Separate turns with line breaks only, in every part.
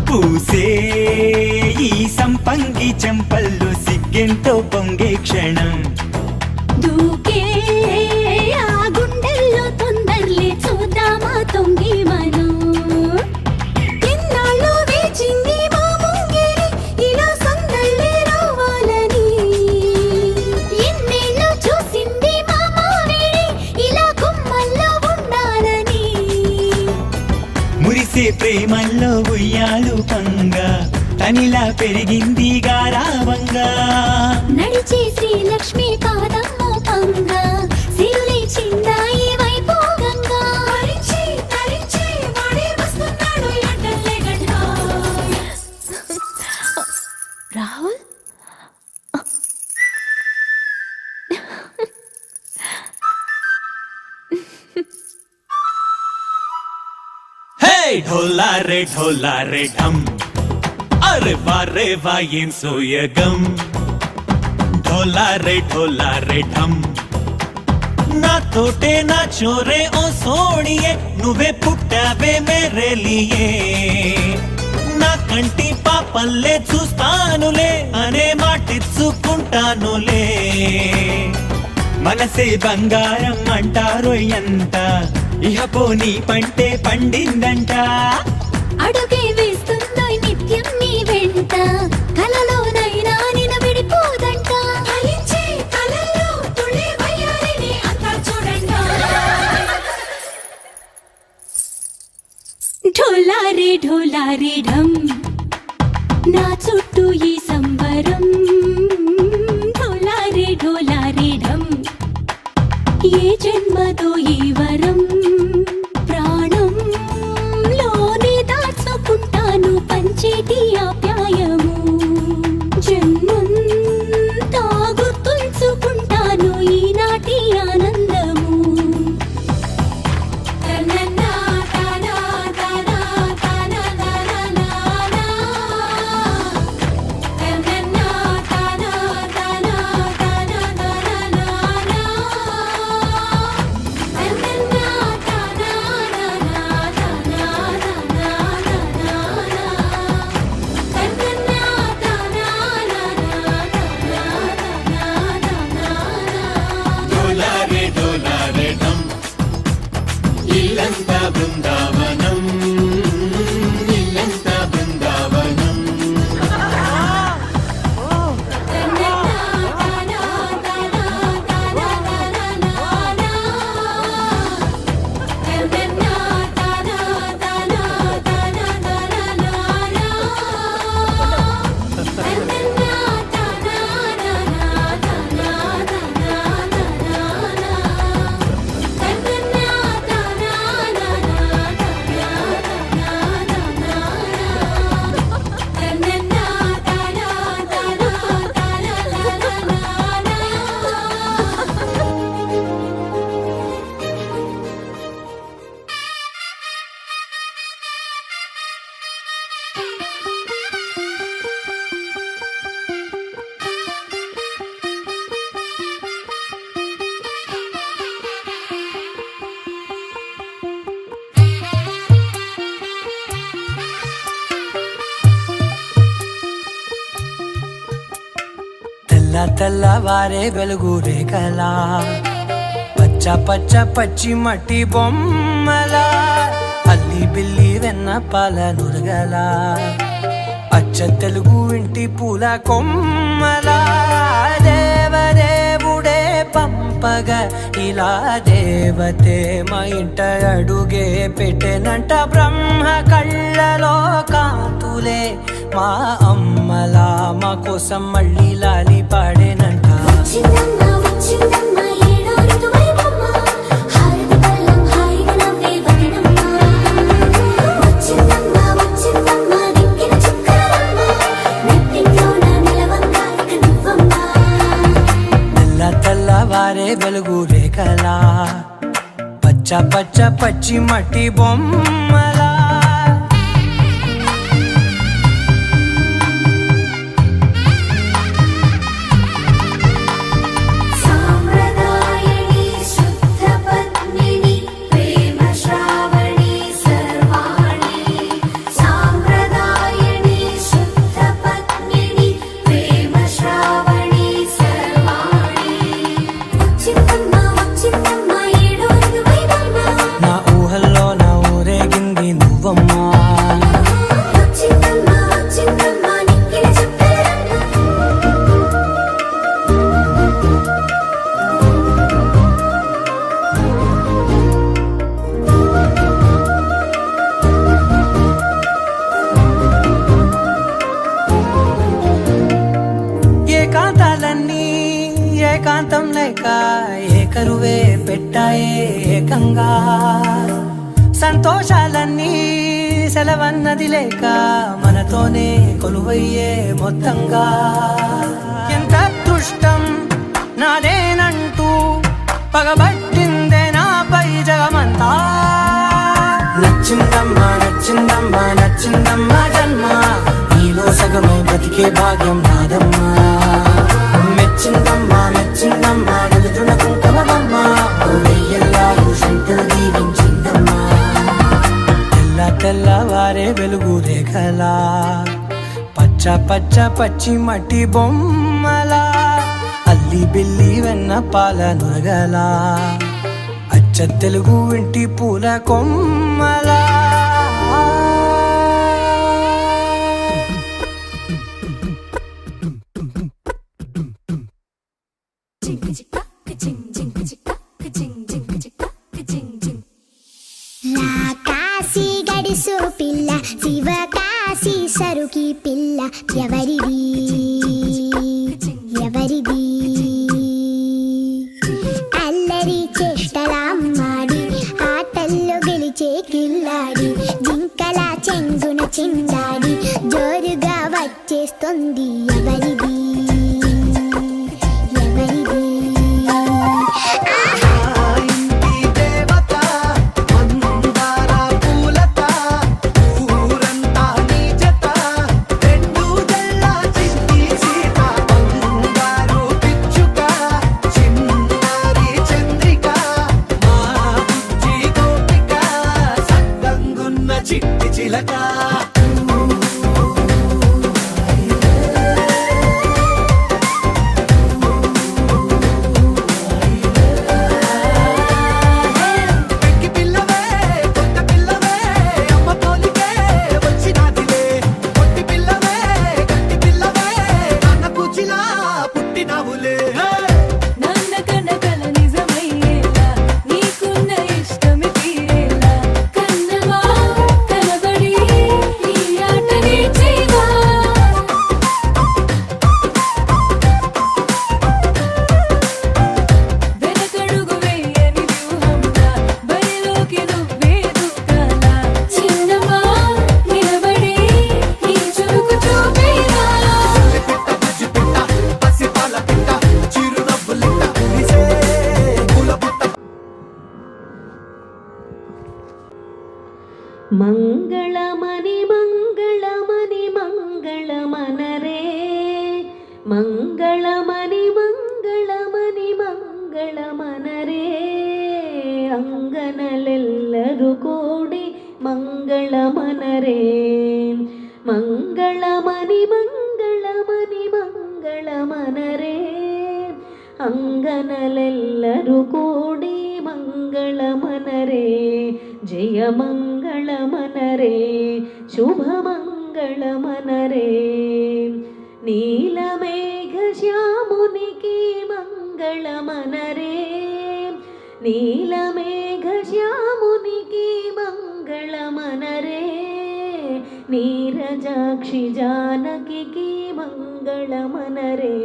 పూసే ఈ సంపంగి చెంపల్లో సిగ్గెంతో పొంగే క్షణం
దూకే ఆ గుండెల్లో తొందరలే చూద్దామా తొంగి మనం ఎన్నాళ్ళు వేచింది మా ముంగిరి ఇలా సందళ్ళే రావాలని ఎన్నేళ్ళు చూసింది మా మావిడి ఇలా గుమ్మల్లో ఉండాలని
మురిసే ప్రేమల్లో ఉయ్యాలు పంగా తనిలా పెరిగింది గారావంగా
నడిచే శ్రీలక్ష్మి పాదమ్మ పంగా సిరులే చిందాయి వైభోగంగా తరించి తరించి వాడే వస్తున్నాడు ఎడ్డల్లే గంట రాహుల్
హే ఢోలా రే ఢమ్ అరే వా ఏం సోయగం ఢోలా రే ఢమ్ నా తోటే నా చోరే ఓ సోణియే నువ్వే పుట్టావే మేరే లియే నా కంటి పాపల్లే చూస్తానులే అనే మాటిచ్చుకుంటానులే మనసే బంగారం అంటారో ఎంత ఇహ పోనీ పంటే పండిందంట
అడుగే వేస్తుందో నిత్యం నీ వెంట కలలోనైనా నిన విడిపోదంట ఫలించే కలల్లో తుళ్ళి వయ్యారిని అంతా చూడండి ఢోలా రే ఢమ్ నా చుట్టూ ఈ సంబరం ఢోలా రే ఢమ్ ఏ జన్మదో ఈ వరం ప్రాణం లోనే దాచుకుంటాను పంచేటి ఆప్యాయము జన్మంతా గుర్తుంచుకుంటాను ఈనాటి ఆనందము
ఇల్లంతా బృందావనం ఇల్లంతా బృందావనం
తెల్లవారే వెలుగు రేఖలా పచ్చ పచ్చ పచ్చి మట్టి బొమ్మలా అల్లి బిల్లి వెన్న పాల నురగలా అచ్చ తెలుగు ఇంటి పూల కొమ్మలా దేవదేవుడే పంపగా ఇలా దేవతే మా ఇంట అడుగే పెట్టెనంట బ్రహ్మ కళ్ళలో కాంతులే మా అమ్మలా మా కోసం మళ్ళీ లాలి పాడేనంట తెల్లవారే వెలుగు రేఖలా పచ్చ పచ్చ పచ్చి మట్టి బొమ్మలా
ప్రేమ శ్రావణి సర్వాణి సాంప్రదాయ
నువ్వమ్మా.
వచ్చిందమ్మా వచ్చిందమ్మా నిక్కిన చుక్కల
ఏకాంతాలన్నీ ఏకాంతం లేక ఏకరువే పెట్టాయే ఏకంగా. సంతోషాలన్నీ సెలవన్నది లేక మనతోనే కొలువయ్యే మొత్తంగా. ఎంత అదృష్టం నాదేనంటూ పగబట్టిందే నాపై జగమంతా. నచ్చిందమ్మా నచ్చిందమ్మా నచ్చిందమ్మా జన్మ, నీలో సగమై బ్రతికే భాగ్యం నాదమ్మా. మెచ్చిందమ్మా మెచ్చిందమ్మా నలుదున కుంకుమమ్మా, వెయ్యల్లాలు శంకరు దీవించిందమ్మా. తెల్ల తెల్లవారే వెలుగు రేఖలా, పచ్చ పచ్చ పచ్చి మట్టి బొమ్మలా, అల్లి బిల్లి వెన్న పాల నురగలా, అచ్చ తెలుగు ఇంటి పూల కొమ్మలా.
కాశీ గడిసు పిల్ల శివ కాశీ సరుకి పిల్ల ఎవరిది ఎవరిది. అల్లరి చేష్టలామ్మాడి ఆటల్లో గెలిచే కిల్లాడి, జింకల చెంగున చిందాడి జోరుగా వచ్చేస్తుంది ఎవరిది ఎవరిది.
మంగళమని మంగళమని మంగళమనరే, మంగళమని మంగళమని మంగళమనరే. ಅಂಗನಲೆಲ್ಲರೂ ಕೂಡಿ ಮಂಗಳಮನರೇ, ಮಂಗಳಮನಿ ಮಂಗಳಮನಿ ಮಂಗಳಮನರೇ. ಅಂಗನಲೆಲ್ಲರೂ ಕೂಡಿ ಮಂಗಳಮನರೇ, ಜಯ ಮಂಗಳಮನರೇ ಶುಭ ಮಂಗಳಮನರೇ. నీలమేఘ శ్యామునికి మంగళమనరే, నీలమేఘ శ్యామునికి మంగళమనరే. నీరజాక్షి జానకి మంగళమనరే,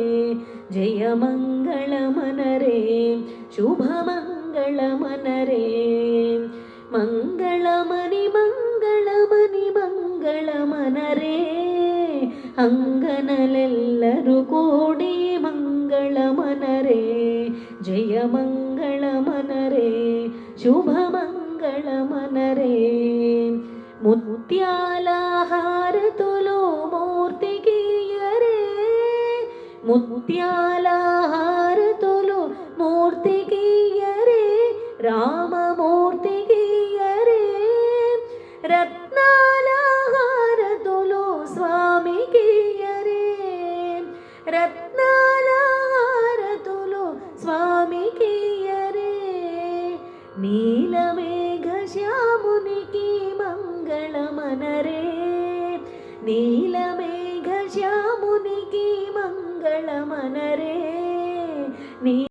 జయ మంగళమనరే శుభ మంగళమనరే. మంగళమని మంగళమని మంగళమనరే, ಅಂಗನಲೆಲ್ಲರೂ ಕೂಡಿ ಮಂಗಳಮನರೇ, ಜಯ ಮಂಗಳಮನರೇ ಶುಭ ಮಂಗಳಮನರೇ. ಮುತ್ಯಾಲ ಹಾರತುಲು ಮೂರ್ತಿಗೀಯರೇ, ಮುತ್ಯಾಲ ಹಾರತುಲು ಮೂರ್ತಿಗೀಯರೇ, ರಾಮಮೂರ್ತಿಗೀಯರೇ. ರತ್ನಾಲ ಹಾರತುಲು స్వామికియరే, రత్నాల హారతులు స్వామికియరే. నీలమేఘ శ్యామునికి మంగళ మంగళమనరే నీలమేఘ శ్యామునికి మంగళమనరే నీ